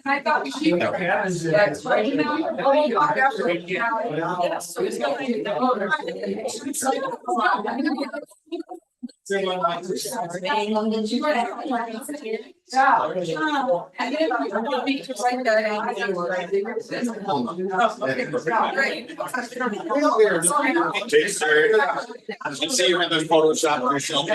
I thought we should. See you in those Photoshop yourself.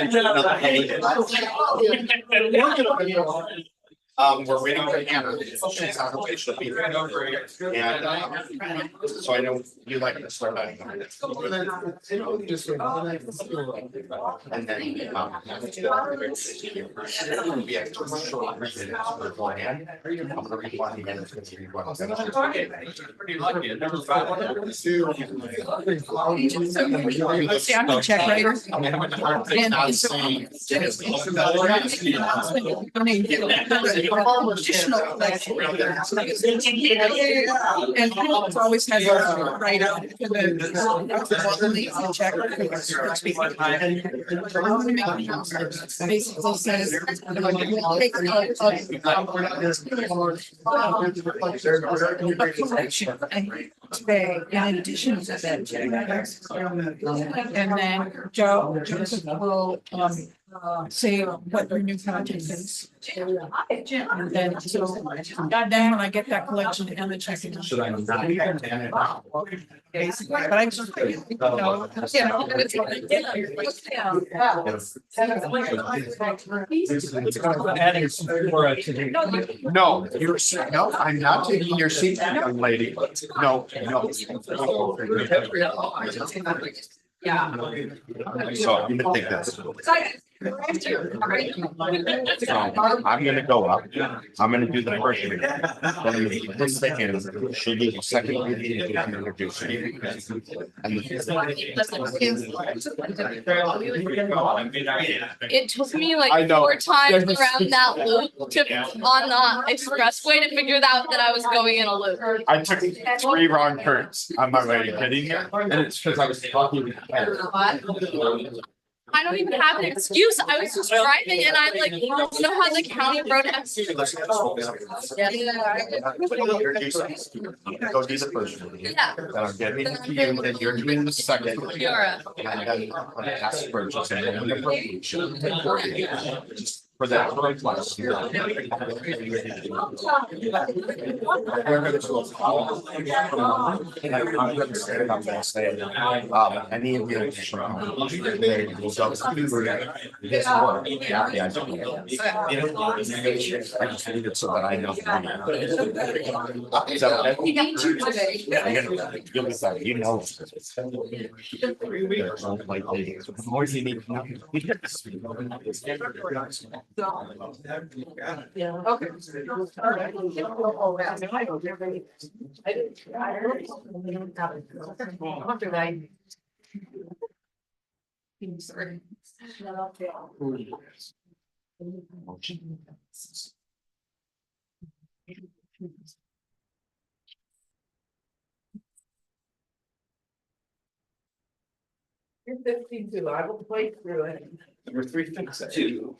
We're waiting for Hannah. She's on her way. She'll be right over here. And so I know you like to start out. And then we have to short read for one hand. I'm gonna read one and it's gonna read one. Pretty lucky. Never See, I'm a check writer. Additional, like, and it's always has a write up and then check. Basically says. Today, in addition to that check. And then Joseph will say what your new project is. And then so goddamn when I get that collection and the checking. Basically, but I just No, you're no, I'm not taking your seat, young lady. No, no. Yeah. So I'm gonna take this. I'm gonna go up. I'm gonna do the first reading. Then I'm gonna do the second. She'll do the second reading and introduce you. And It took me like I know. 4 times around that loop on the expressway to figure out that I was going in a loop. I took 3 wrong turns on my way getting here, and it's because I was talking. I don't even have an excuse. I was just driving and I like, you know how the county road has. Go do the first reading. Yeah. Then I'm getting it to you, then you're doing the second. Sure. And then I'm gonna ask for just for that first class. Any of your this work. Yeah, I just need it so that I know. You'll be fine, you know. The more you need to know. Yeah. Okay. Sorry. 52. I will play through it. Number 352.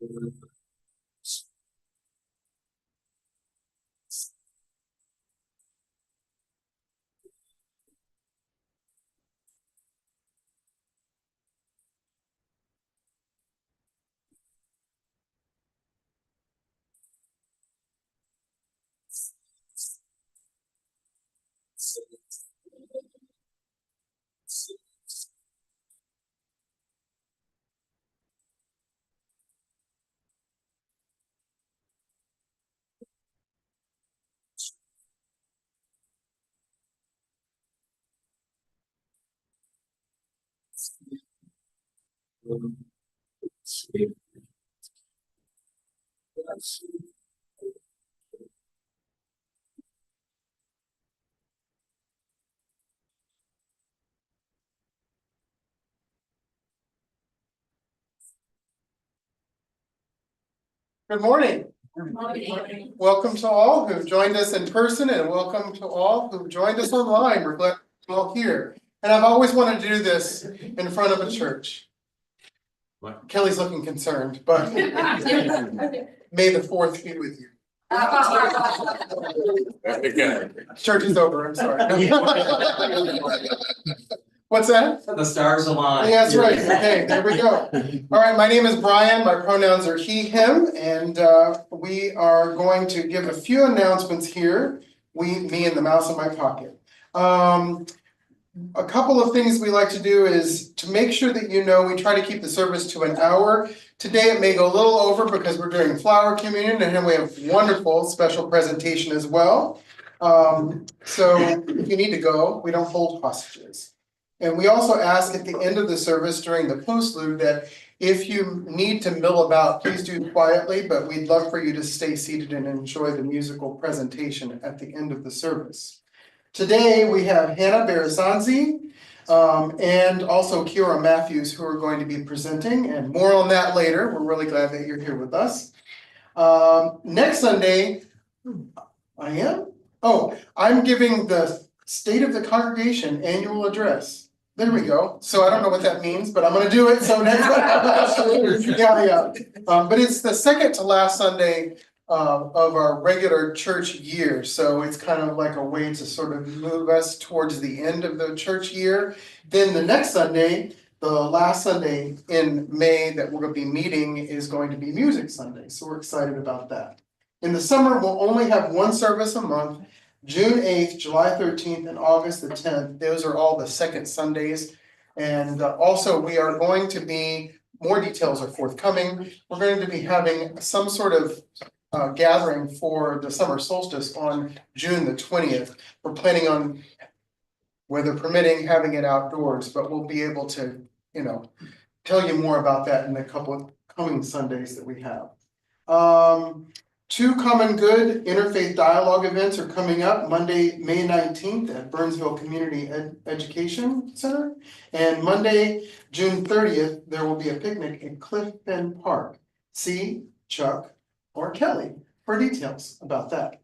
Good morning. Welcome to all who've joined us in person and welcome to all who've joined us online. We're glad you're all here. And I've always wanted to do this in front of a church. Kelly's looking concerned, but may the fourth be with you. Church is over, I'm sorry. What's that? The stars align. Yeah, that's right. Okay, there we go. All right, my name is Brian. My pronouns are he, him, and we are going to give a few announcements here. Me and the mouse in my pocket. A couple of things we like to do is to make sure that you know we try to keep the service to an hour. Today it may go a little over because we're doing flower communion and then we have wonderful special presentation as well. So if you need to go, we don't hold hostages. And we also ask at the end of the service during the postlude that if you need to mill about, please do quietly, but we'd love for you to stay seated and enjoy the musical presentation at the end of the service. Today we have Hannah Beresanzi and also Kiora Matthews who are going to be presenting, and more on that later. We're really glad that you're here with us. Next Sunday, I am? Oh, I'm giving the State of the Congregation annual address. There we go. So I don't know what that means, but I'm gonna do it. So next, yeah. But it's the second to last Sunday of our regular church year. So it's kind of like a way to sort of move us towards the end of the church year. Then the next Sunday, the last Sunday in May that we're gonna be meeting is going to be Music Sunday. So we're excited about that. In the summer, we'll only have one service a month. June 8th, July 13th, and August the 10th. Those are all the second Sundays. And also we are going to be, more details are forthcoming. We're going to be having some sort of gathering for the summer solstice on June the 20th. We're planning on, weather permitting, having it outdoors, but we'll be able to, tell you more about that in a couple of coming Sundays that we have. Two Common Good Interfaith Dialogue events are coming up Monday, May 19th at Burnsville Community Education Center. And Monday, June 30th, there will be a picnic in Cliff Bend Park. See Chuck or Kelly for details about that.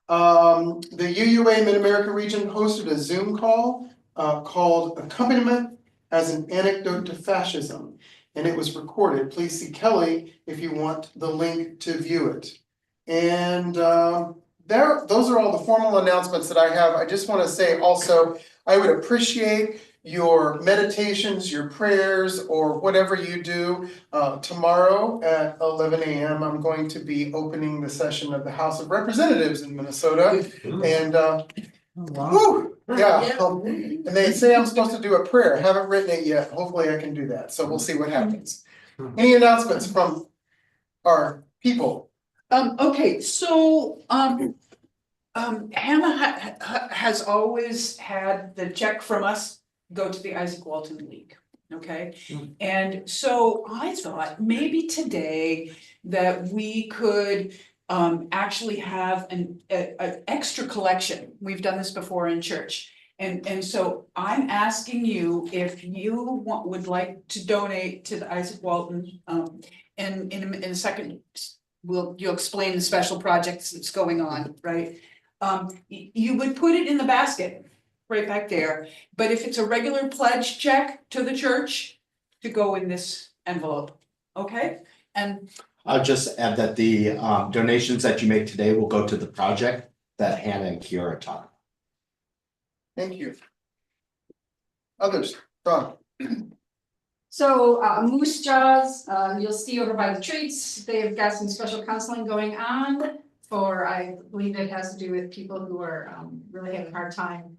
The UUA Mid-America region hosted a Zoom call called Accompaniment as an Anecdote to Fascism. And it was recorded. Please see Kelly if you want the link to view it. And those are all the formal announcements that I have. I just want to say also, I would appreciate your meditations, your prayers, or whatever you do. Tomorrow at 11 a.m. I'm going to be opening the session of the House of Representatives in Minnesota. And whew, yeah. And they say I'm supposed to do a prayer. I haven't written it yet. Hopefully I can do that. So we'll see what happens. Any announcements from our people? Okay, so Hannah has always had the check from us go to the Isaac Walton League, okay? And so I thought maybe today that we could actually have an extra collection. We've done this before in church. And so I'm asking you if you would like to donate to the Isaac Walton, and in a second, you'll explain the special projects that's going on, right? You would put it in the basket right back there, but if it's a regular pledge check to the church, to go in this envelope, okay? And I'll just add that the donations that you make today will go to the project that Hannah and Kiara taught. Thank you. Others, Ron? So Moose Jaws, you'll see over by the treats, they've got some special counseling going on for, I believe it has to do with people who are really having a hard time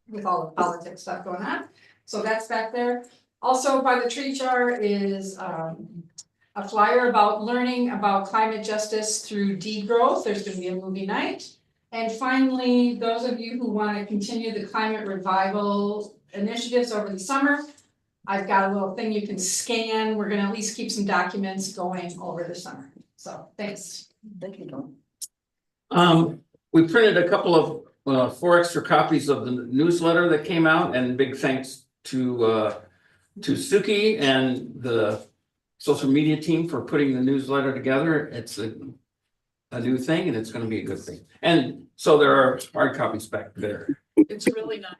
with all the politics stuff going on. So that's back there. Also by the tree jar is a flyer about learning about climate justice through degrowth. There's gonna be a movie night. And finally, those of you who want to continue the climate revival initiatives over the summer, I've got a little thing you can scan. We're gonna at least keep some documents going over the summer. So thanks. Thank you, Don. We printed a couple of 4 extra copies of the newsletter that came out, and big thanks to Suki and the social media team for putting the newsletter together. It's a new thing, and it's going to be a good thing. And so there are hard copies back there. It's really nice.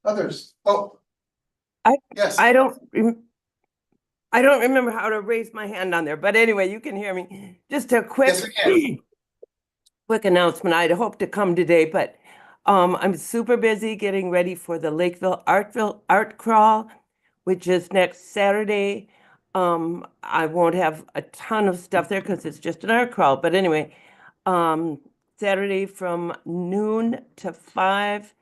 Others? Oh. I- Yes. I don't remember how to raise my hand on there, but anyway, you can hear me. Just a quick, Yes, we can. quick announcement. I'd hoped to come today, but I'm super busy getting ready for the Lakeville Art Crawl, which is next Saturday. I won't have a ton of stuff there because it's just an art crawl, but anyway, Saturday from noon to 5.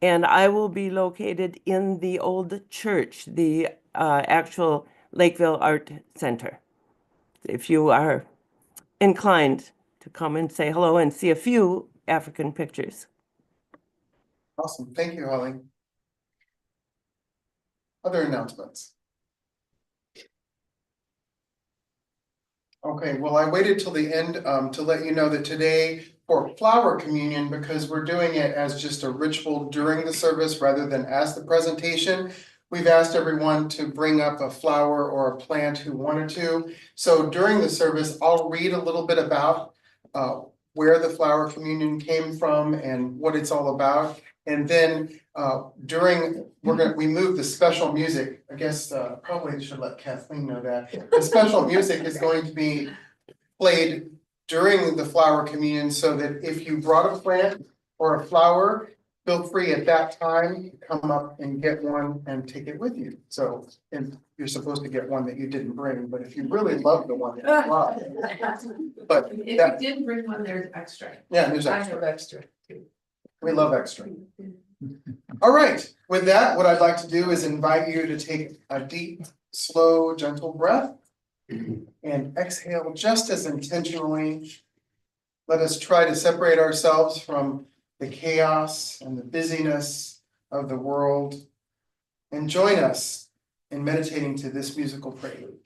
And I will be located in the old church, the actual Lakeville Art Center. If you are inclined to come and say hello and see a few African pictures. Awesome. Thank you, Holly. Other announcements? Okay, well, I waited till the end to let you know that today for flower communion, because we're doing it as just a ritual during the service rather than as the presentation, we've asked everyone to bring up a flower or a plant who wanted to. So during the service, I'll read a little bit about where the flower communion came from and what it's all about. And then we move the special music. I guess probably should let Kathleen know that. The special music is going to be played during the flower communion, so that if you brought a plant or a flower, feel free at that time to come up and get one and take it with you. So, and you're supposed to get one that you didn't bring, but if you really love the one that you brought. But If that, you did bring one, there's extra. yeah, there's I extra. have extra too. We love extra. All right, with that, what I'd like to do is invite you to take a deep, slow, gentle breath and exhale just as intentionally. Let us try to separate ourselves from the chaos and the busyness of the world and join us in meditating to this musical prelude.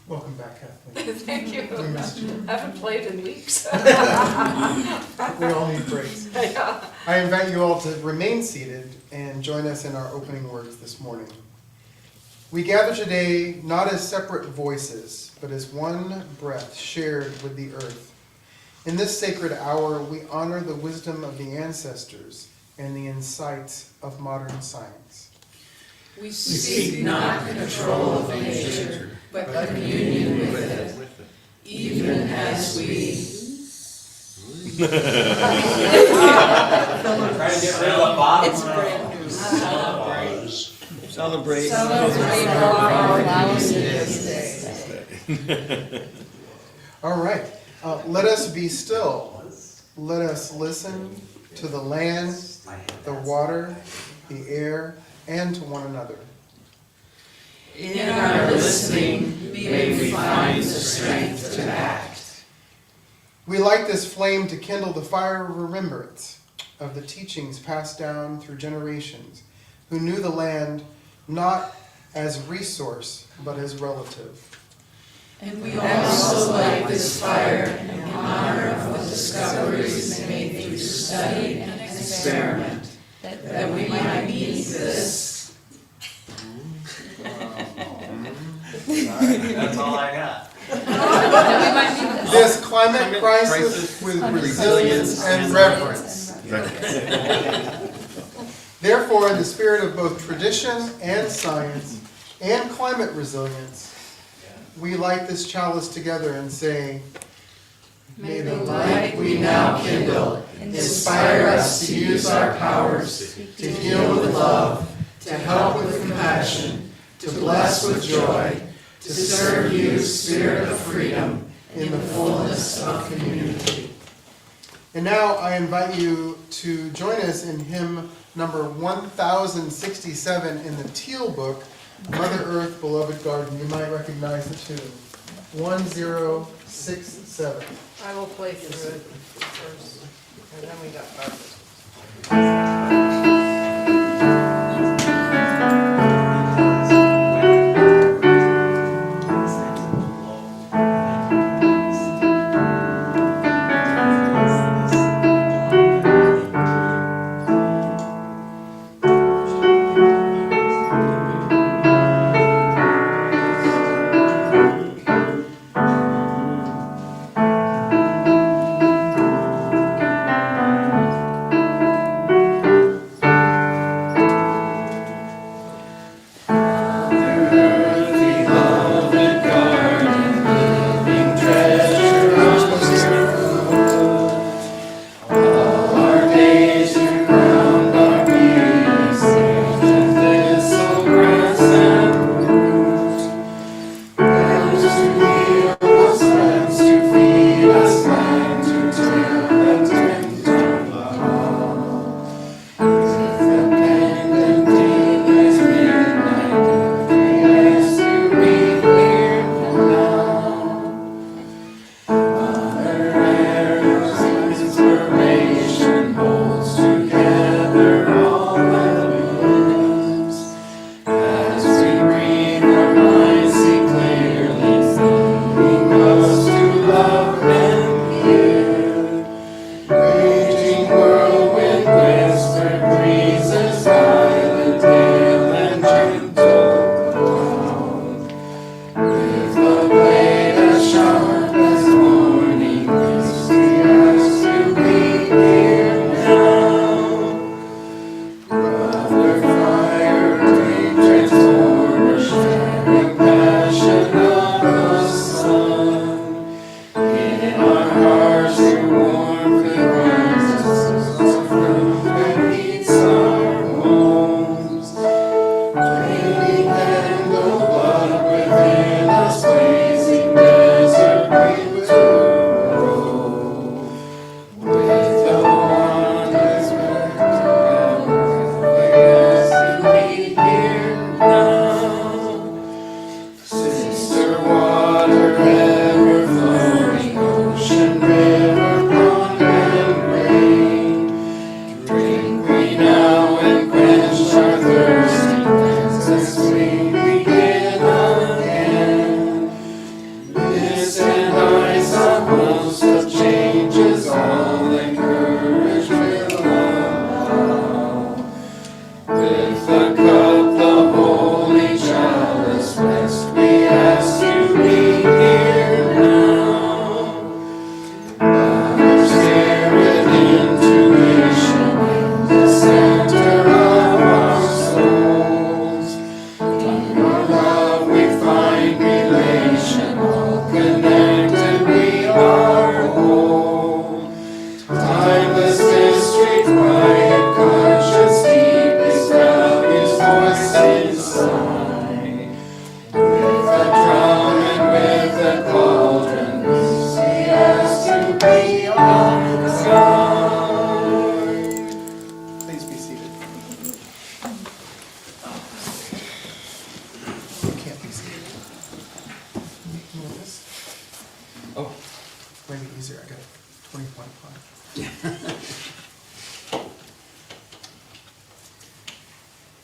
Welcome back, Kathleen. Thank you. We missed you. Haven't played in weeks. We all need breaks. I invite you all to remain seated and join us in our opening words this morning. We gather today not as separate voices, but as one breath shared with the earth. In this sacred hour, we honor the wisdom of the ancestors and the insights of modern science. We seek not control of nature, but communion with it. even as we. Try to get rid of the bottom. It's brand new. Celebrate. Celebrate our allowance this day. All right, let us be still. Let us listen to the land, the water, the air, and to one another. In our listening, may we find the strength to act. We light this flame to kindle the fire of remembrance of the teachings passed down through generations who knew the land not as resource, but as relative. And we also light this fire in honor of the discoveries made through study and experiment, that we might meet this. That's all I got. This climate crisis with resilience and reverence. Therefore, in the spirit of both tradition and science and climate resilience, we light this chalice together and say, may the light we now kindle inspire us to use our powers to heal with love, to help with compassion, to bless with joy, to serve you, Spirit of freedom, in the fullness of community. And now I invite you to join us in hymn number 1067 in the Teal book, Mother Earth, Beloved Garden. You might recognize the tune. 1067. I will play through it first, and then we got Barbara. Connected beyond the sky. Please be seated. You can't be seated. You want this? Oh. Maybe easier, I got 20-point pie.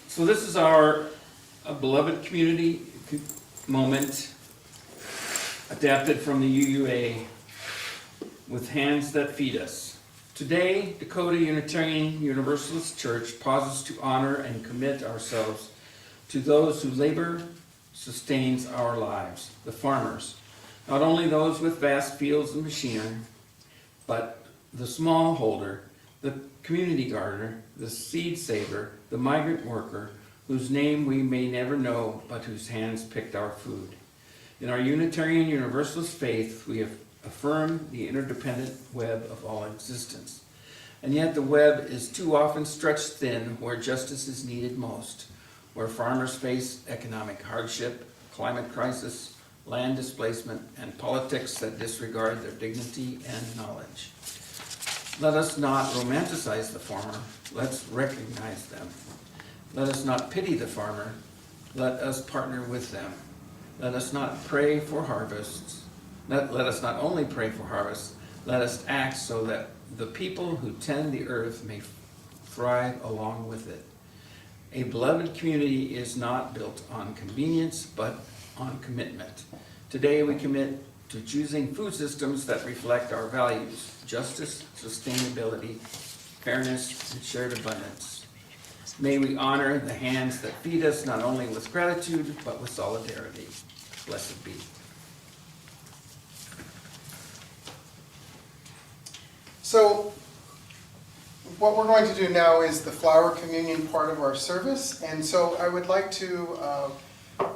So this is our beloved community moment, adapted from the UUA, with hands that feed us. Today, Dakota Unitarian Universalist Church pauses to honor and commit ourselves to those who labor sustains our lives, the farmers. Not only those with vast fields and machinery, but the smallholder, the community gardener, the seed saver, the migrant worker, whose name we may never know, but whose hands picked our food. In our Unitarian Universalist faith, we have affirmed the interdependent web of all existence. And yet the web is too often stretched thin where justice is needed most, where farmers face economic hardship, climate crisis, land displacement, and politics that disregard their dignity and knowledge. Let us not romanticize the farmer, let's recognize them. Let us not pity the farmer, let us partner with them. Let us not pray for harvests. Let us not only pray for harvests, let us act so that the people who tend the earth may thrive along with it. A beloved community is not built on convenience, but on commitment. Today we commit to choosing food systems that reflect our values: justice, sustainability, fairness, and shared abundance. May we honor the hands that feed us not only with gratitude, but with solidarity. Blessed be. So what we're going to do now is the flower communion part of our service. And so I would like to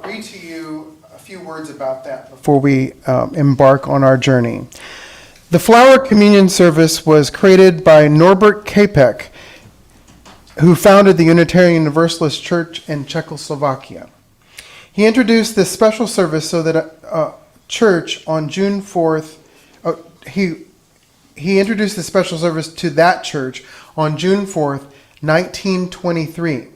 read to you a few words about that before we embark on our journey. The flower communion service was created by Norbert Kapek, who founded the Unitarian Universalist Church in Czechoslovakia. He introduced this special service so that church on June 4th, he introduced the special service to that church on June 4th, 1923.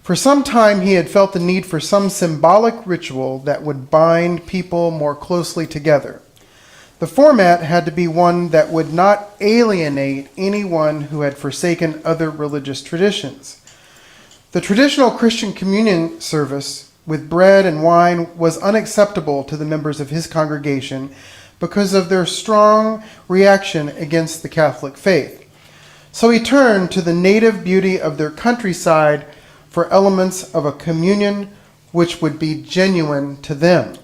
For some time, he had felt the need for some symbolic ritual that would bind people more closely together. The format had to be one that would not alienate anyone who had forsaken other religious traditions. The traditional Christian communion service with bread and wine was unacceptable to the members of his congregation because of their strong reaction against the Catholic faith. So he turned to the native beauty of their countryside for elements of a communion which would be genuine to them.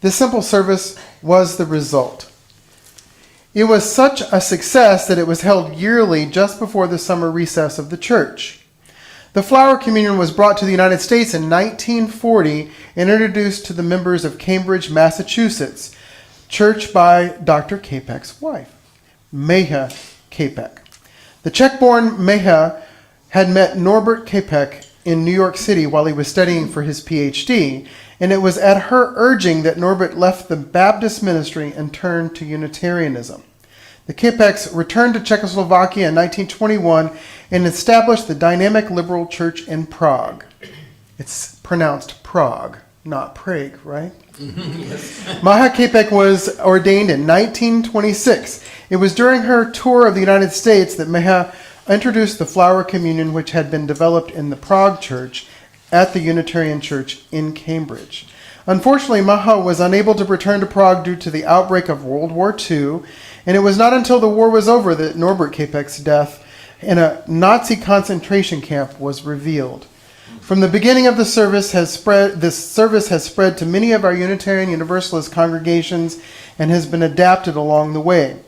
This simple service was the result. It was such a success that it was held yearly just before the summer recess of the church. The flower communion was brought to the United States in 1940 and introduced to the members of Cambridge, Massachusetts, church by Dr. Kapek's wife, Meha Kapek. The Czech-born Meha had met Norbert Kapek in New York City while he was studying for his PhD, and it was at her urging that Norbert left the Baptist ministry and turned to Unitarianism. The Kapeks returned to Czechoslovakia in 1921 and established the Dynamic Liberal Church in Prague. It's pronounced Prague, not Prague, right? Maha Kapek was ordained in 1926. It was during her tour of the United States that Meha introduced the flower communion, which had been developed in the Prague church at the Unitarian Church in Cambridge. Unfortunately, Maha was unable to return to Prague due to the outbreak of World War II, and it was not until the war was over that Norbert Kapek's death in a Nazi concentration camp was revealed. From the beginning of this service has spread to many of our Unitarian Universalist congregations and has been adapted along the way.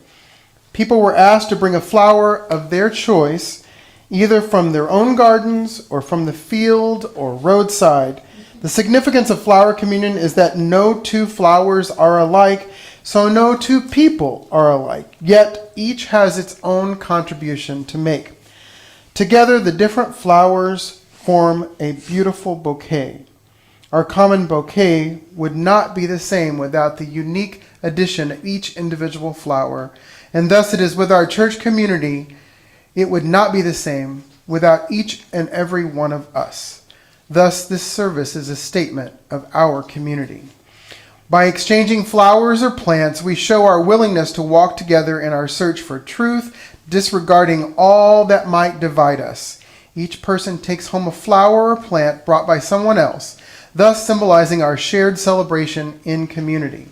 People were asked to bring a flower of their choice, either from their own gardens or from the field or roadside. The significance of flower communion is that no two flowers are alike, so no two people are alike, yet each has its own contribution to make. Together, the different flowers form a beautiful bouquet. Our common bouquet would not be the same without the unique addition of each individual flower, and thus it is with our church community. It would not be the same without each and every one of us. Thus, this service is a statement of our community. By exchanging flowers or plants, we show our willingness to walk together in our search for truth, disregarding all that might divide us. Each person takes home a flower or plant brought by someone else, thus symbolizing our shared celebration in community.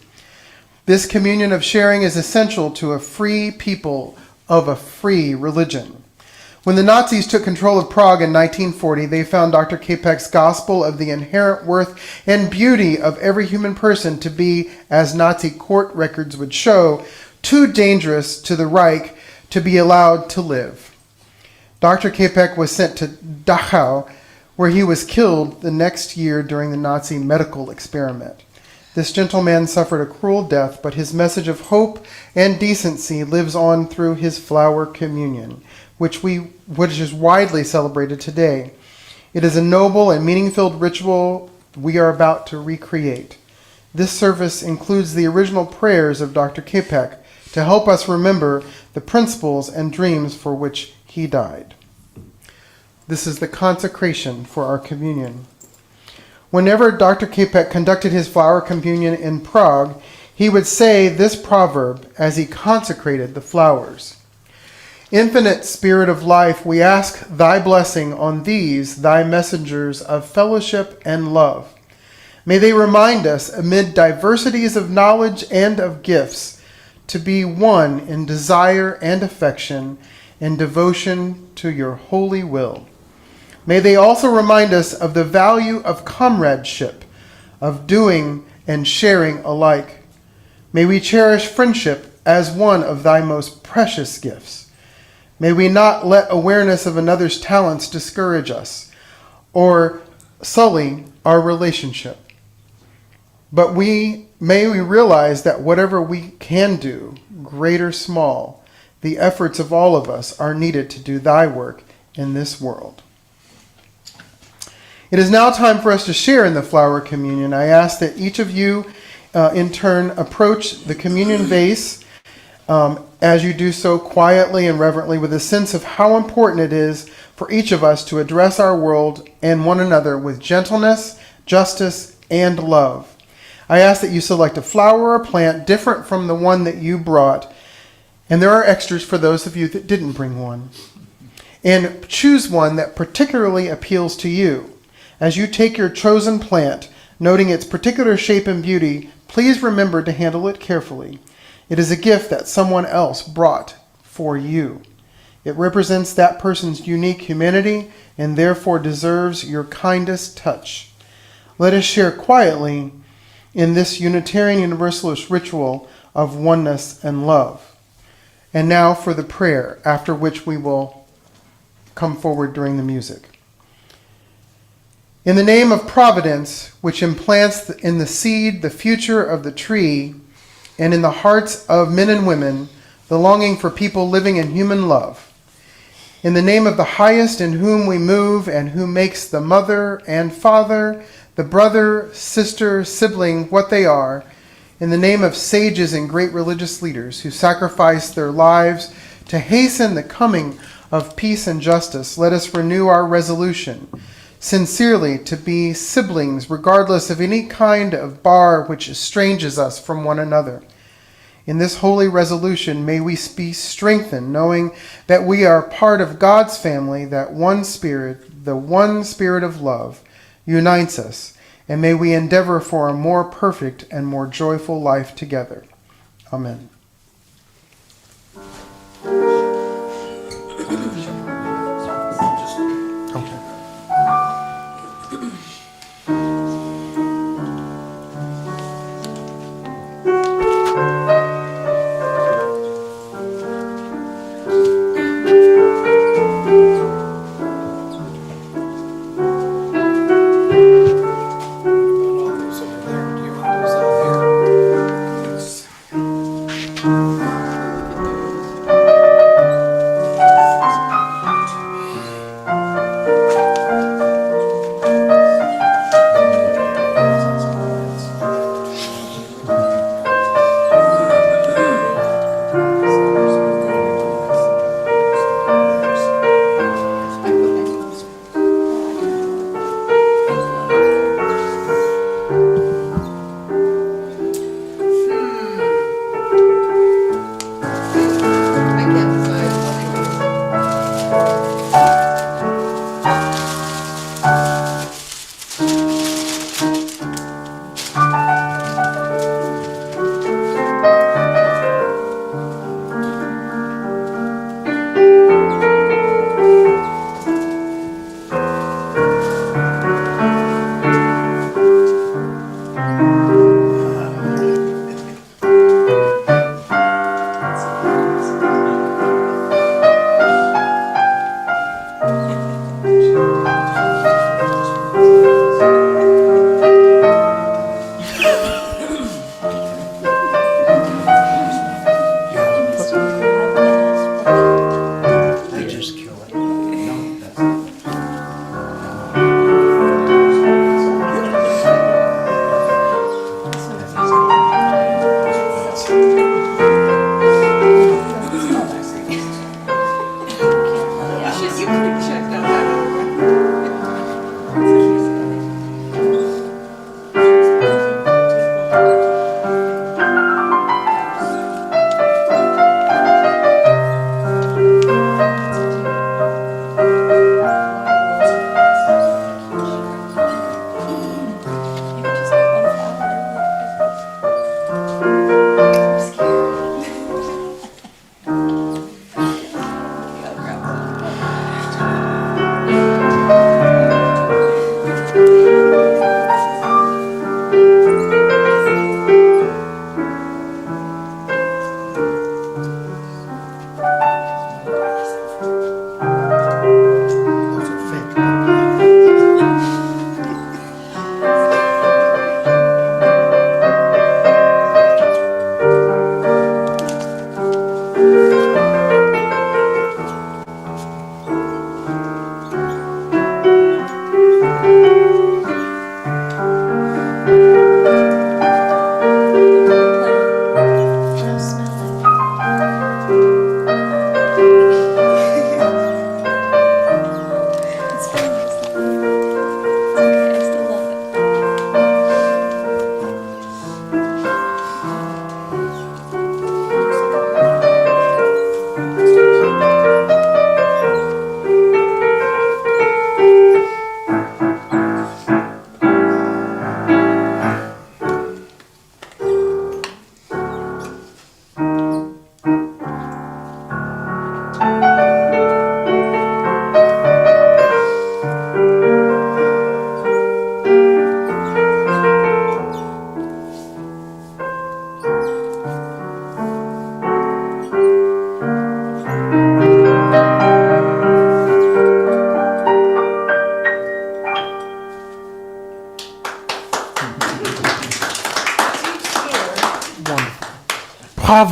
This communion of sharing is essential to a free people of a free religion. When the Nazis took control of Prague in 1940, they found Dr. Capek's gospel of the inherent worth and beauty of every human person to be, as Nazi court records would show, too dangerous to the Reich to be allowed to live. Dr. Capek was sent to Dachau, where he was killed the next year during the Nazi medical experiment. This gentleman suffered a cruel death, but his message of hope and decency lives on through his flower communion, which is widely celebrated today. It is a noble and meaning-filled ritual we are about to recreate. This service includes the original prayers of Dr. Capek to help us remember the principles and dreams for which he died. This is the consecration for our communion. Whenever Dr. Capek conducted his flower communion in Prague, he would say this proverb as he consecrated the flowers. Infinite Spirit of life, we ask thy blessing on these, thy messengers of fellowship and love. May they remind us, amid diversities of knowledge and of gifts, to be one in desire and affection and devotion to your holy will. May they also remind us of the value of comradeship, of doing and sharing alike. May we cherish friendship as one of thy most precious gifts. May we not let awareness of another's talents discourage us or sully our relationship. But may we realize that whatever we can do, great or small, the efforts of all of us are needed to do thy work in this world. It is now time for us to share in the flower communion. I ask that each of you in turn approach the communion vase as you do so quietly and reverently with a sense of how important it is for each of us to address our world and one another with gentleness, justice, and love. I ask that you select a flower or plant different from the one that you brought, and there are extras for those of you that didn't bring one, and choose one that particularly appeals to you. As you take your chosen plant, noting its particular shape and beauty, please remember to handle it carefully. It is a gift that someone else brought for you. It represents that person's unique humanity and therefore deserves your kindest touch. Let us share quietly in this Unitarian Universalist ritual of oneness and love. And now for the prayer, after which we will come forward during the music. In the name of Providence, which implants in the seed the future of the tree, and in the hearts of men and women, the longing for people living in human love. In the name of the highest in whom we move and who makes the mother and father, the brother, sister, sibling, what they are, in the name of sages and great religious leaders who sacrifice their lives to hasten the coming of peace and justice, let us renew our resolution sincerely to be siblings, regardless of any kind of bar which estranges us from one another. In this holy resolution, may we be strengthened, knowing that we are part of God's family, that one Spirit, the one Spirit of love, unites us, and may we endeavor for a more perfect and more joyful life together. Amen.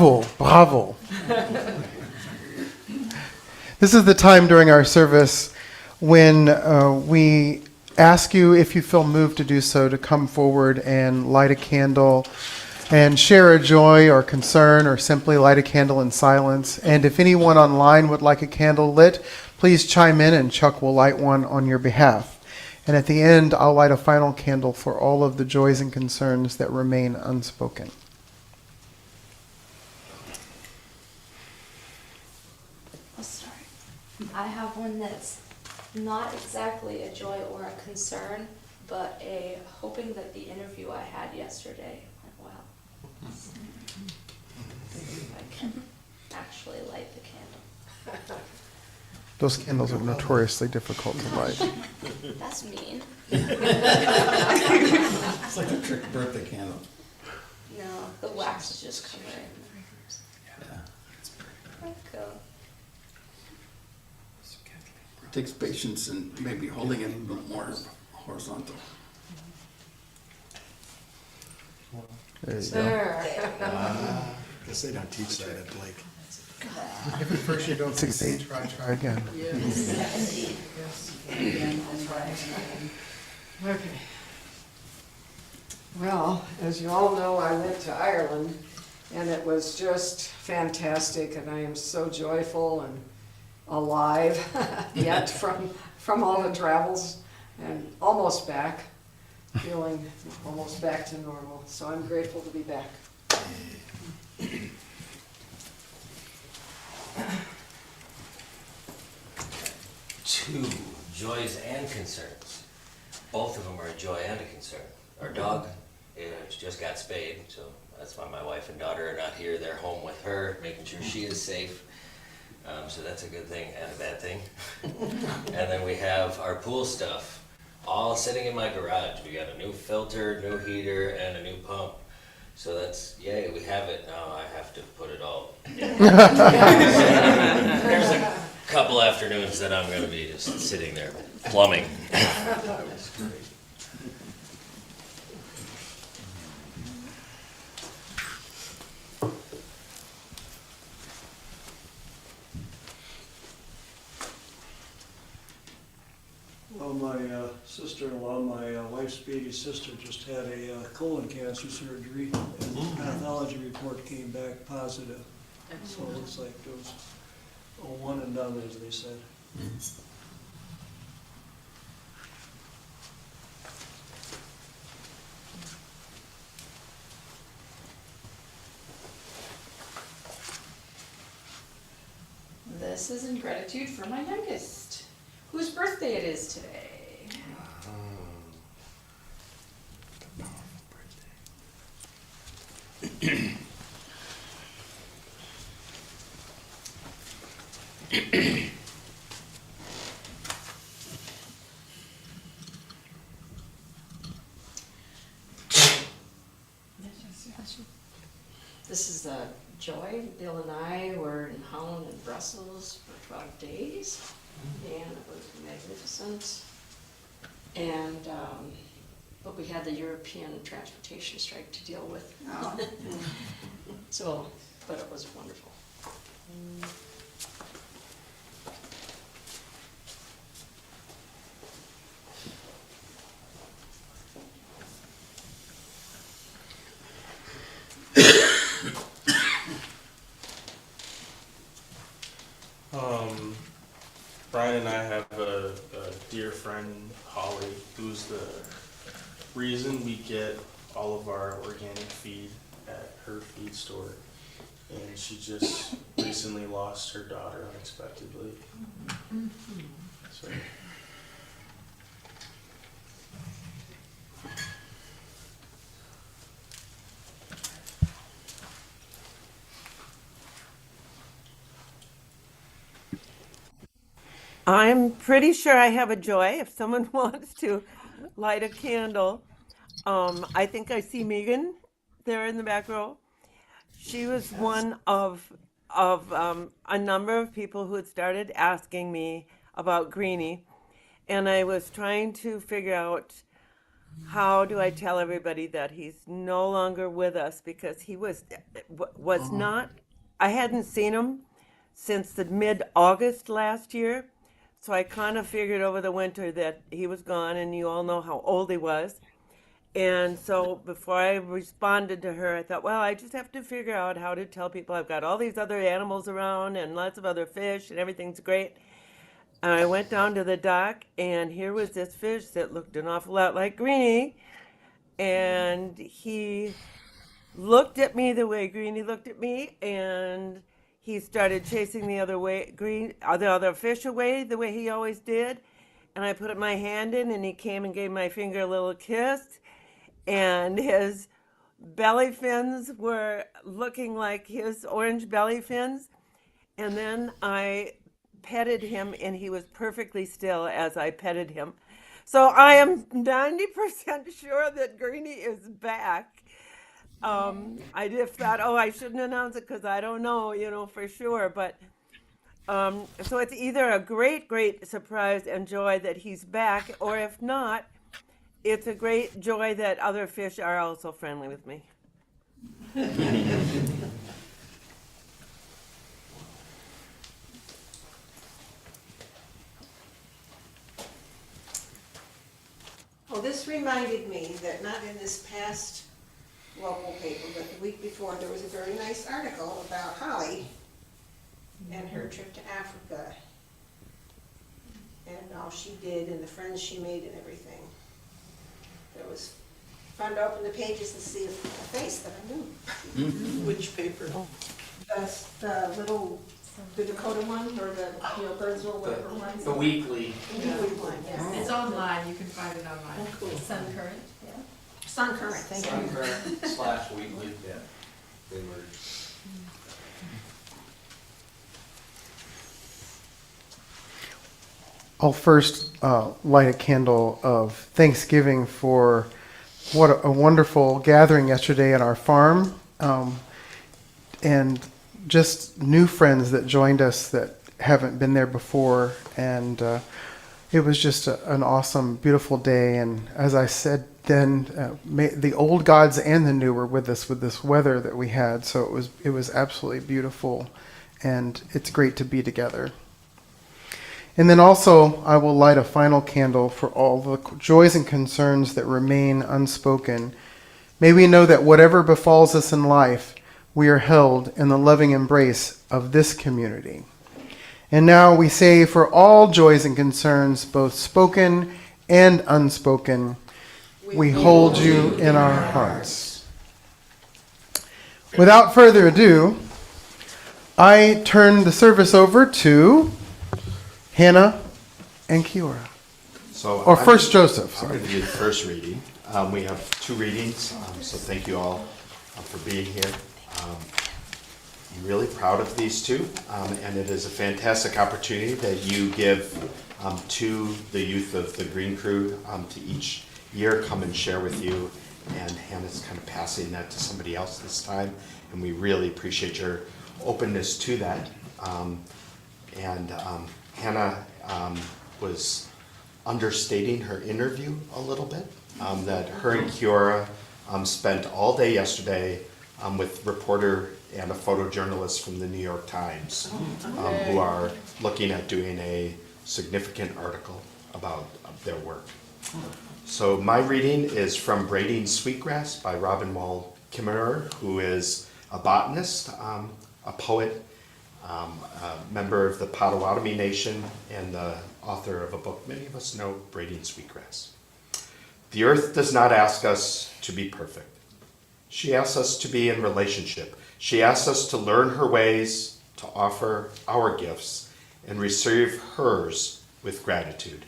Bravo, bravo. This is the time during our service when we ask you, if you feel moved to do so, to come forward and light a candle and share a joy or concern, or simply light a candle in silence. And if anyone online would like a candle lit, please chime in and Chuck will light one on your behalf. And at the end, I'll light a final candle for all of the joys and concerns that remain unspoken. I'll start. I have one that's not exactly a joy or a concern, but a hoping that the interview I had yesterday went well. If I can actually light the candle. Those candles are notoriously difficult to light. That's mean. It's like a trick birthday candle. No, the wax is just covering. Cool. It takes patience and maybe holding it a little more horizontal. There you go. Guess they don't teach that at Blake. If at first you don't succeed, try again. Okay. Well, as you all know, I went to Ireland and it was just fantastic, and I am so joyful and alive yet from all the travels, and almost back, feeling almost back to normal. So I'm grateful to be back. Two joys and concerns. Both of them are a joy and a concern. Our dog just got spayed, so that's why my wife and daughter are not here. They're home with her, making sure she is safe. So that's a good thing and a bad thing. And then we have our pool stuff all sitting in my garage. We got a new filter, new heater, and a new pump. So that's, yay, we have it. Now I have to put it all. There's a couple afternoons that I'm going to be just sitting there plumbing. Well, my sister-in-law, my wife's baby sister, just had a colon cancer surgery, and the pathology report came back positive. So it looks like it was a one and done, as they said. This is in gratitude for my youngest, whose birthday it is today. This is a joy. Bill and I were in Holland and Brussels for 12 days, and it was magnificent. And but we had the European transportation strike to deal with. So, but it was wonderful. Brian and I have a dear friend, Holly, who's the reason we get all of our organic feed at her feed store. And she just recently lost her daughter unexpectedly. So. I'm pretty sure I have a joy if someone wants to light a candle. I think I see Megan there in the back row. She was one of a number of people who had started asking me about Greenie, and I was trying to figure out how do I tell everybody that he's no longer with us, because he was not I hadn't seen him since the mid-August last year. So I kind of figured over the winter that he was gone, and you all know how old he was. And so before I responded to her, I thought, well, I just have to figure out how to tell people I've got all these other animals around and lots of other fish and everything's great. And I went down to the dock, and here was this fish that looked an awful lot like Greenie. And he looked at me the way Greenie looked at me, and he started chasing the other fish away the way he always did. And I put my hand in, and he came and gave my finger a little kiss. And his belly fins were looking like his orange belly fins. And then I petted him, and he was perfectly still as I petted him. So I am 90% sure that Greenie is back. I just thought, oh, I shouldn't announce it because I don't know, for sure. But so it's either a great, great surprise and joy that he's back, or if not, it's a great joy that other fish are also friendly with me. Well, this reminded me that not in this past local paper, but the week before, there was a very nice article about Holly and her trip to Africa and all she did and the friends she made and everything. It was fun to open the pages and see a face that I knew. Which paper? The Dakota one, or the, Birdsville, whatever one. The weekly. The weekly one, yes. It's online, you can find it online. Cool. Sun Current, yeah. Sun Current, thank you. /weekly. Yeah. They were. I'll first light a candle of thanksgiving for what a wonderful gathering yesterday at our farm, and just new friends that joined us that haven't been there before. And it was just an awesome, beautiful day. And as I said then, the old gods and the new were with us with this weather that we had. So it was absolutely beautiful, and it's great to be together. And then also, I will light a final candle for all the joys and concerns that remain unspoken. May we know that whatever befalls us in life, we are held in the loving embrace of this community. And now we say, for all joys and concerns, both spoken and unspoken, we hold you in our hearts. Without further ado, I turn the service over to Hannah and Kiora. Or first Joseph, sorry. I'm going to do the first reading. We have two readings, so thank you all for being here. I'm really proud of these two, and it is a fantastic opportunity that you give to the youth of the Green Crew to each year come and share with you. And Hannah's kind of passing that to somebody else this time, and we really appreciate your openness to that. Hannah was understating her interview a little bit, that her and Kiora spent all day yesterday with reporter and a photojournalist from the New York Times, who are looking at doing a significant article about their work. So my reading is from Braiding Sweetgrass by Robin Wall Kimmerer, who is a botanist, a poet, a member of the Potawatomi Nation, and the author of a book many of us know, Braiding Sweetgrass. The earth does not ask us to be perfect. She asks us to be in relationship. She asks us to learn her ways, to offer our gifts, and receive hers with gratitude.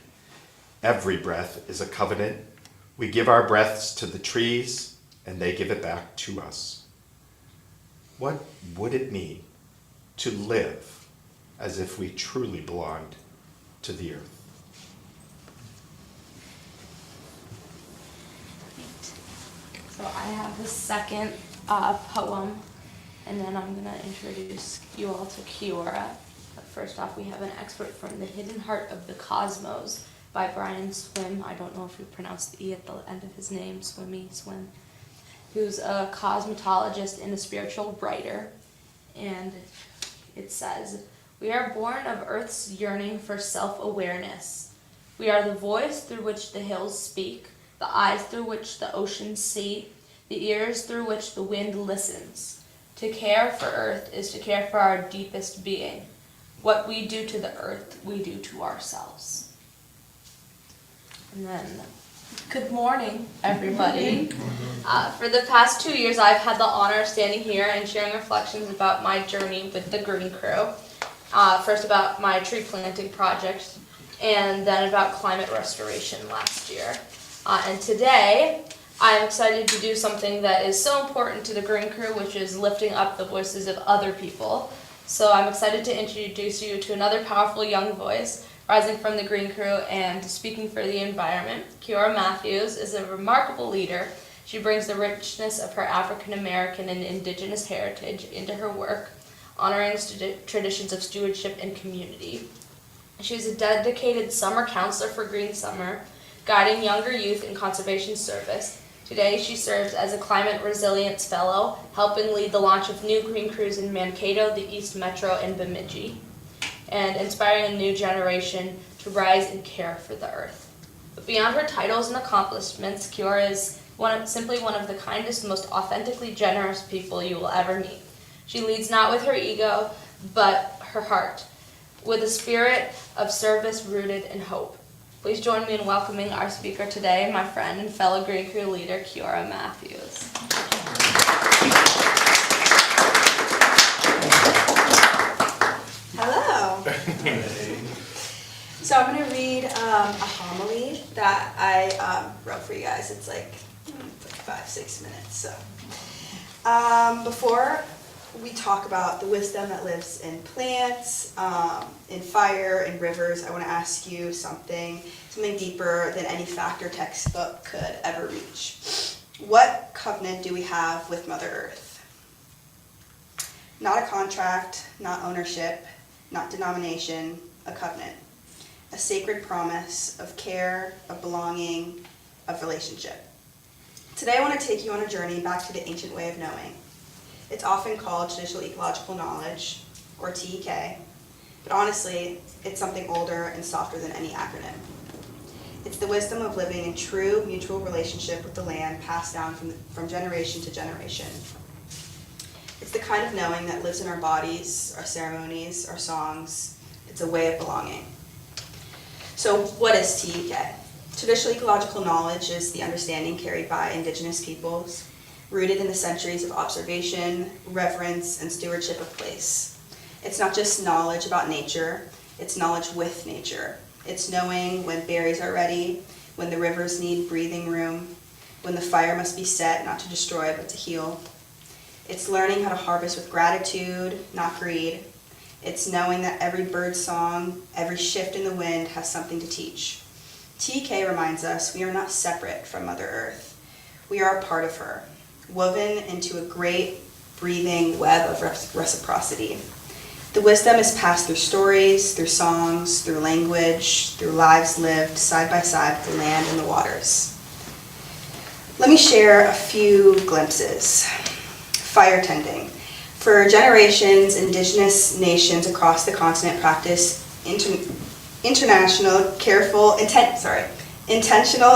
Every breath is a covenant. We give our breaths to the trees, and they give it back to us. What would it mean to live as if we truly belonged to the earth? So I have the second poem, and then I'm going to introduce you all to Kiora. But first off, we have an excerpt from The Hidden Heart of the Cosmos by Brian Swim. I don't know if you pronounce the E at the end of his name, Swim, who's a cosmetologist and a spiritual writer. and it says, "We are born of Earth's yearning for self-awareness. We are the voice through which the hills speak, the eyes through which the oceans see, the ears through which the wind listens. To care for Earth is to care for our deepest being. What we do to the Earth, we do to ourselves." And then, good morning, everybody. For the past 2 years, I've had the honor of standing here and sharing reflections about my journey with the Green Crew. First about my tree planting project, and then about climate restoration last year. And today, I'm excited to do something that is so important to the Green Crew, which is lifting up the voices of other people. So I'm excited to introduce you to another powerful young voice rising from the Green Crew and speaking for the environment. Kiora Matthews is a remarkable leader. She brings the richness of her African American and Indigenous heritage into her work, honoring traditions of stewardship and community. She is a dedicated summer counselor for Green Summer, guiding younger youth in conservation service. Today, she serves as a Climate Resilience Fellow, helping lead the launch of new Green Crews in Mankato, the East Metro, and Bemidji, and inspiring a new generation to rise and care for the Earth. But beyond her titles and accomplishments, Kiora is simply one of the kindest, most authentically generous people you will ever meet. She leads not with her ego, but her heart, with a spirit of service rooted in hope. Please join me in welcoming our speaker today, my friend and fellow Green Crew leader, Kiora Matthews. Hello. So I'm going to read a homily that I wrote for you guys. It's like 5-6 minutes. So before we talk about the wisdom that lives in plants, in fire, in rivers, I want to ask you something deeper than any fact or textbook could ever reach. What covenant do we have with Mother Earth? Not a contract, not ownership, not denomination, a covenant. A sacred promise of care, of belonging, of relationship. Today I want to take you on a journey back to the ancient way of knowing. It's often called traditional ecological knowledge, or TEK, but honestly, it's something older and softer than any acronym. It's the wisdom of living in true mutual relationship with the land passed down from generation to generation. It's the kind of knowing that lives in our bodies, our ceremonies, our songs. It's a way of belonging. So what is TEK? Traditional ecological knowledge is the understanding carried by indigenous peoples, rooted in the centuries of observation, reverence, and stewardship of place. It's not just knowledge about nature, it's knowledge with nature. It's knowing when berries are ready, when the rivers need breathing room, when the fire must be set not to destroy but to heal. It's learning how to harvest with gratitude, not greed. It's knowing that every bird song, every shift in the wind has something to teach. TEK reminds us we are not separate from Mother Earth. We are a part of her, woven into a great breathing web of reciprocity. The wisdom is passed through stories, through songs, through language, through lives lived side by side with the land and the waters. Let me share a few glimpses. Fire tending. For generations, indigenous nations across the continent practice intentional,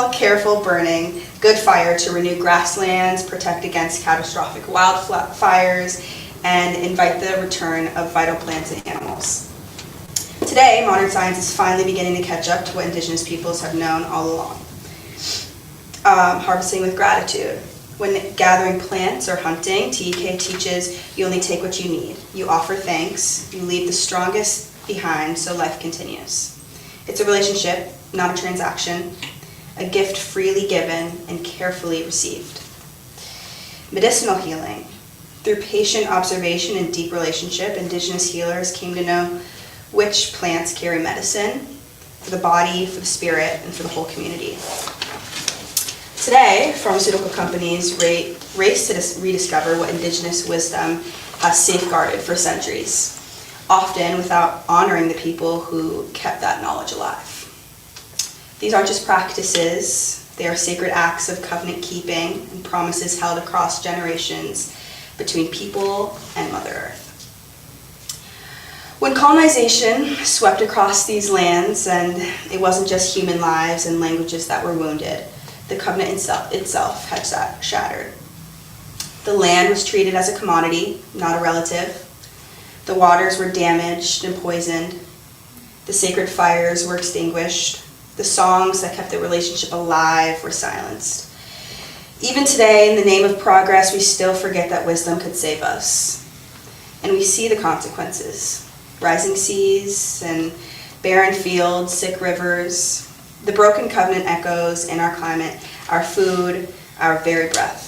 careful burning, good fire to renew grasslands, protect against catastrophic wildfires, and invite the return of vital plants and animals. Today, modern science is finally beginning to catch up to what indigenous peoples have known all along. Harvesting with gratitude. When gathering plants or hunting, TEK teaches you only take what you need. You offer thanks, you leave the strongest behind so life continues. It's a relationship, not a transaction, a gift freely given and carefully received. Medicinal healing. Through patient observation and deep relationship, indigenous healers came to know which plants carry medicine for the body, for the spirit, and for the whole community. Today, pharmaceutical companies race to rediscover what indigenous wisdom has safeguarded for centuries, often without honoring the people who kept that knowledge alive. These aren't just practices, they are sacred acts of covenant keeping and promises held across generations between people and Mother Earth. When colonization swept across these lands, and it wasn't just human lives and languages that were wounded, the covenant itself had shattered. The land was treated as a commodity, not a relative. The waters were damaged and poisoned. The sacred fires were extinguished. The songs that kept the relationship alive were silenced. Even today, in the name of progress, we still forget that wisdom could save us. And we see the consequences. Rising seas and barren fields, sick rivers. The broken covenant echoes in our climate, our food, our very breath.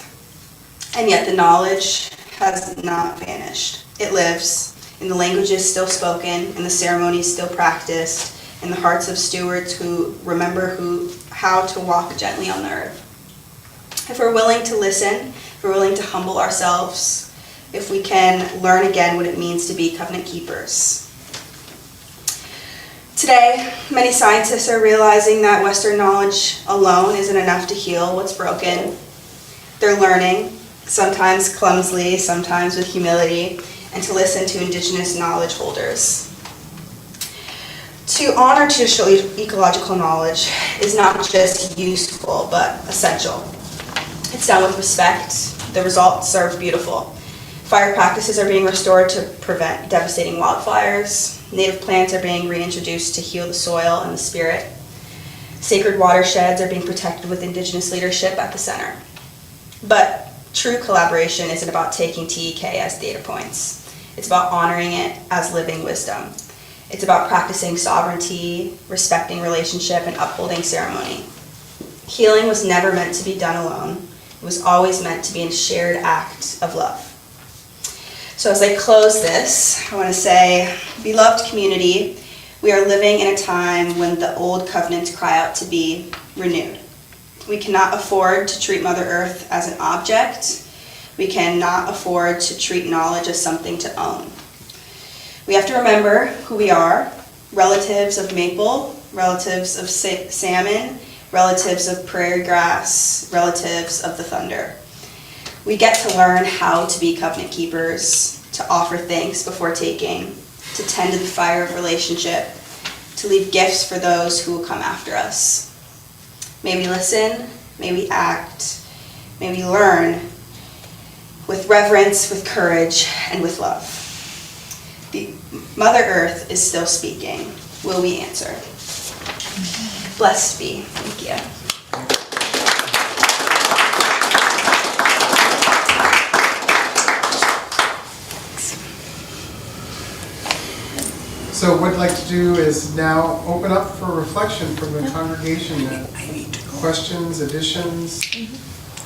And yet the knowledge has not vanished. It lives in the languages still spoken, in the ceremonies still practiced, in the hearts of stewards who remember how to walk gently on the earth. If we're willing to listen, if we're willing to humble ourselves, if we can learn again what it means to be covenant keepers. Today, many scientists are realizing that Western knowledge alone isn't enough to heal what's broken. They're learning, sometimes clumsily, sometimes with humility, and to listen to indigenous knowledge holders. To honor traditional ecological knowledge is not just useful, but essential. It's done with respect. The results are beautiful. Fire practices are being restored to prevent devastating wildfires. Native plants are being reintroduced to heal the soil and the spirit. Sacred watersheds are being protected with indigenous leadership at the center. But true collaboration isn't about taking TEK as data points. It's about honoring it as living wisdom. It's about practicing sovereignty, respecting relationship, and upholding ceremony. Healing was never meant to be done alone. It was always meant to be a shared act of love. So as I close this, I want to say, beloved community, we are living in a time when the old covenants cry out to be renewed. We cannot afford to treat Mother Earth as an object. We cannot afford to treat knowledge as something to own. We have to remember who we are, relatives of maple, relatives of salmon, relatives of prairie grass, relatives of the thunder. We get to learn how to be covenant keepers, to offer thanks before taking, to tend to the fire of relationship, to leave gifts for those who will come after us. May we listen, may we act, may we learn with reverence, with courage, and with love. The Mother Earth is still speaking. Will we answer? Blessed be. Thank you. So what I'd like to do is now open up for reflection from the congregation. Questions, additions,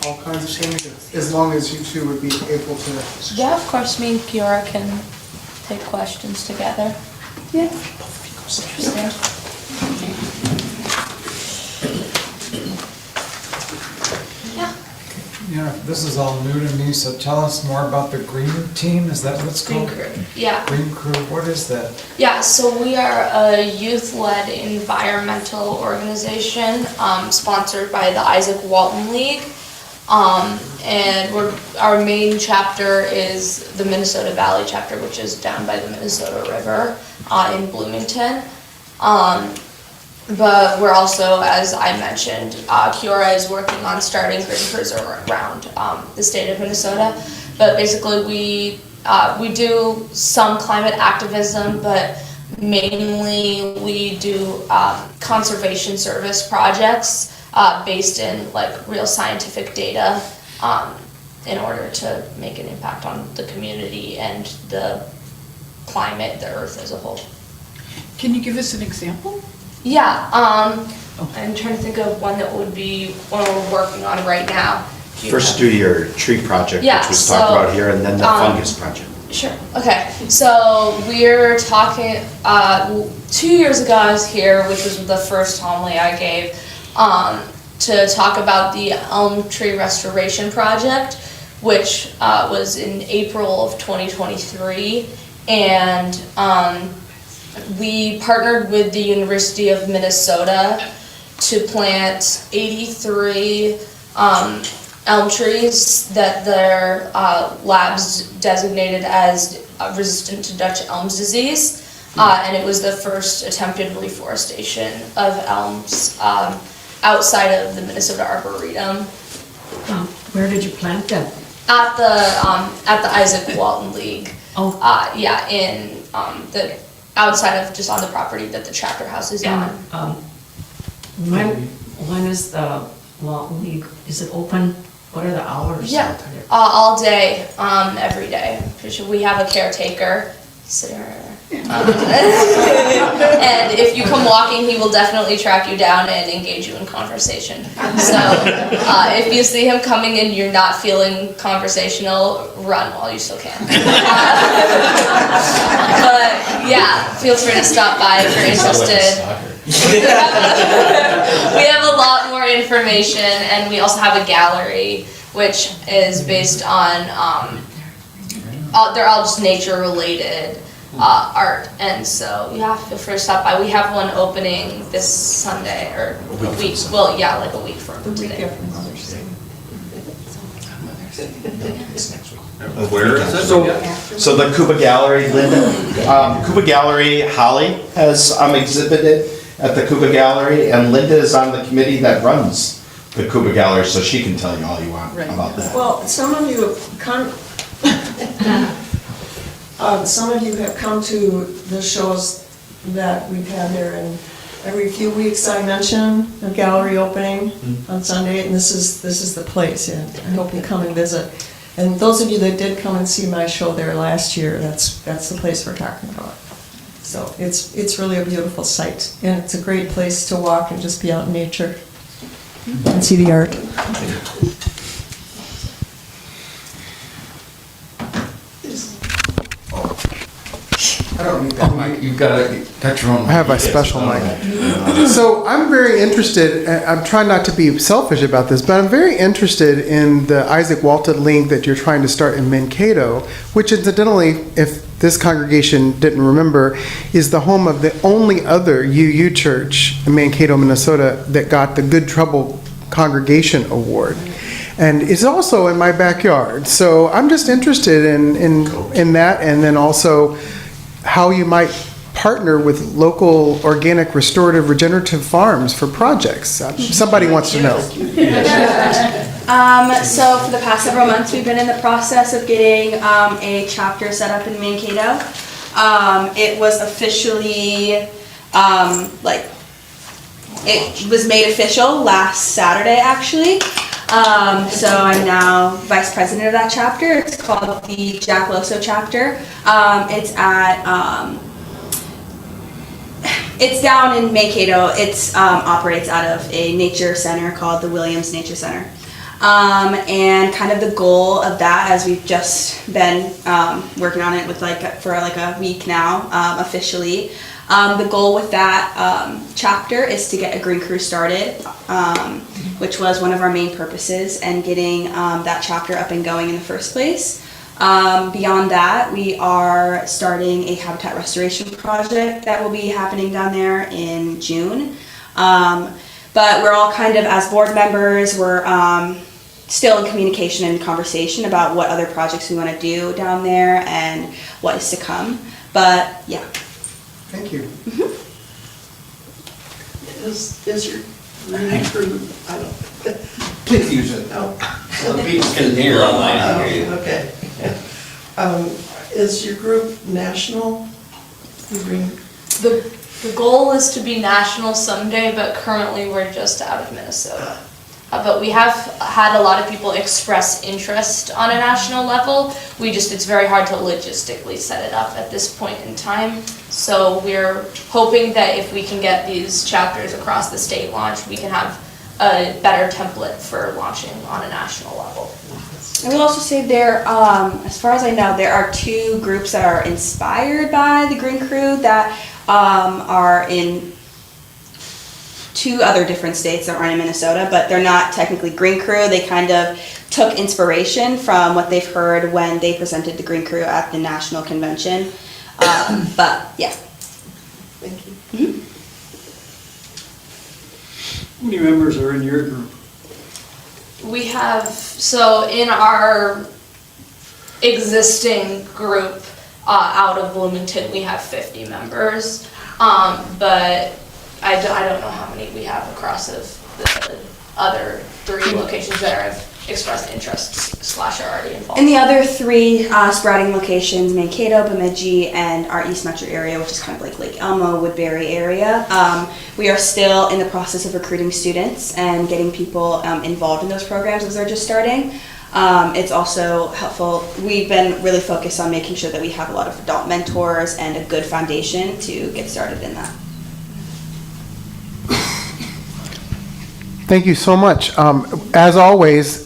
all kinds of things, as long as you two would be able to. Yeah, of course, me and Kiora can take questions together. Yeah. Yeah, this is all new to me, so tell us more about the Green Team, is that what's called? Green Crew, yeah. Green Crew, what is that? Yeah, so we are a youth-led environmental organization sponsored by the Isaac Walton League. And our main chapter is the Minnesota Valley chapter, which is down by the Minnesota River in Bloomington. But we're also, as I mentioned, Kiora is working on starting Green Crews around the state of Minnesota. But basically we do some climate activism, but mainly we do conservation service projects based in like real scientific data in order to make an impact on the community and the climate, the earth as a whole. Can you give us an example? Yeah, I'm trying to think of one that would be one we're working on right now. First do your tree project, Yeah, which was talked so, about here, and then the fungus project. Sure, okay, so we're talking, 2 years ago I was here, which was the first homily I gave, to talk about the elm tree restoration project, which was in April of 2023, and we partnered with the University of Minnesota to plant 83 elm trees that their labs designated as resistant to Dutch elm disease. And it was the first attempted reforestation of elms outside of the Minnesota Arboretum. Where did you plant them? At the Isaac Walton League. Oh. Yeah, in the outside of just on the property that the chapter house is on. When is the Walton League, is it open? What are the hours? Yeah, all day, every day. Pretty sure we have a caretaker sitting right there. And if you come walking, he will definitely track you down and engage you in conversation. So if you see him coming and you're not feeling conversational, run while you still can. But yeah, feel free to stop by if you're interested. We have a lot more information, and we also have a gallery, which is based on, they're all just nature related art, and so yeah, feel free to stop by. We have one opening this Sunday, or a week, well, yeah, like a week from today. Where is it? So the Cuba Gallery, Linda, Cuba Gallery, Holly has exhibited at the Cuba Gallery, and Linda is on the committee that runs the Cuba Gallery, so she can tell you all you want about that. Well, some of you have come to the shows that we've had there, and every few weeks I mention a gallery opening on Sunday, and this is the place, and I hope you come and visit. And those of you that did come and see my show there last year, that's the place we're talking about. So it's really a beautiful sight, and it's a great place to walk and just be out in nature and see the art. I don't need that mic. You've got to touch your own. I have a special mic. So I'm very interested, and I'm trying not to be selfish about this, but I'm very interested in the Isaac Walton League that you're trying to start in Mankato, which incidentally, if this congregation didn't remember, is the home of the only other UU church in Mankato, Minnesota that got the Good Trouble Congregation Award. And it's also in my backyard. So I'm just interested in that, and then also how you might partner with local organic, restorative, regenerative farms for projects. Somebody wants to know. So for the past several months, we've been in the process of getting a chapter set up in Mankato. It was officially, it was made official last Saturday, actually. So I'm now vice president of that chapter. It's called the Jack Loso chapter. It's down in Mankato. It's operates out of a nature center called the Williams Nature Center. And kind of the goal of that, as we've just been working on it for a week now, officially. The goal with that chapter is to get a green crew started, which was one of our main purposes, and getting that chapter up and going in the first place. Beyond that, we are starting a habitat restoration project that will be happening down there in June. But we're all kind of, as board members, we're still in communication and conversation about what other projects we want to do down there and what is to come. But yeah. Thank you. Is your green crew, I don't, Please use it. no. People can hear online, I hear you. Okay. Is your group national? The green? The goal is to be national someday, but currently we're just out of Minnesota. But we have had a lot of people express interest on a national level. It's very hard to logistically set it up at this point in time. So we're hoping that if we can get these chapters across the state launched, we can have a better template for launching on a national level. I will also say there, as far as I know, there are 2 groups that are inspired by the Green Crew that are in 2 other different states that aren't in Minnesota, but they're not technically Green Crew. They kind of took inspiration from what they've heard when they presented the Green Crew at the national convention. But yeah. Thank you. Mm-hmm. How many members are in your group? We have, so in our existing group, Out of Bloomington, we have 50 members, but I don't know how many we have across the other 3 locations that have expressed interest / are already involved. And the other 3 sprouting locations, Mankato, Bemidji, and our East Metro area, which is kind of like Lake Elmo, Woodbury area. We are still in the process of recruiting students and getting people involved in those programs as they're just starting. It's also helpful. We've been really focused on making sure that we have a lot of adult mentors and a good foundation to get started in that. Thank you so much. As always,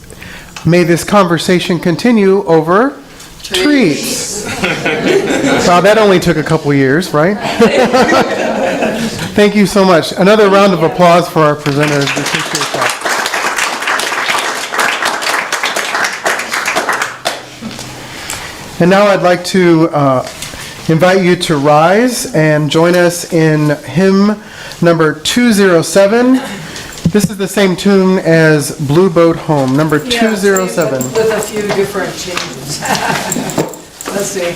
may this conversation continue over treats. Wow, that only took a couple years, right? Thank you so much. Another round of applause for our presenters. We appreciate that. And now I'd like to invite you to rise and join us in hymn number 207. This is the same tune as Blue Boat Home, number 207. With a few different changes. Let's see.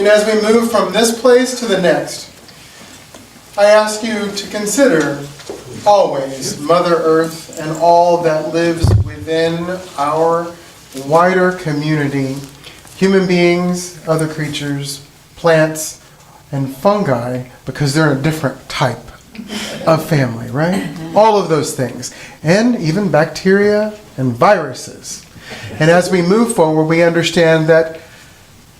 As we move from this place to the next, I ask you to consider always Mother Earth and all that lives within our wider community, human beings, other creatures, plants, and fungi, because they're a different type of family, right? All of those things, and even bacteria and viruses. And as we move forward, we understand that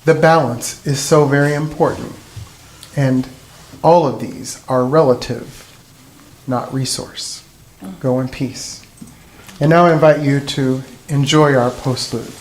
the balance is so very important. And all of these are relative, not resource. Go in peace. And now I invite you to enjoy our postlude.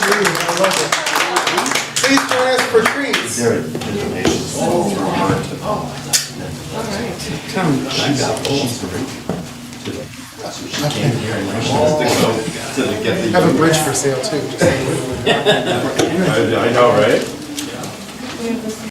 I love it. Please join us for treats. Have a bridge for sale too. I know, right?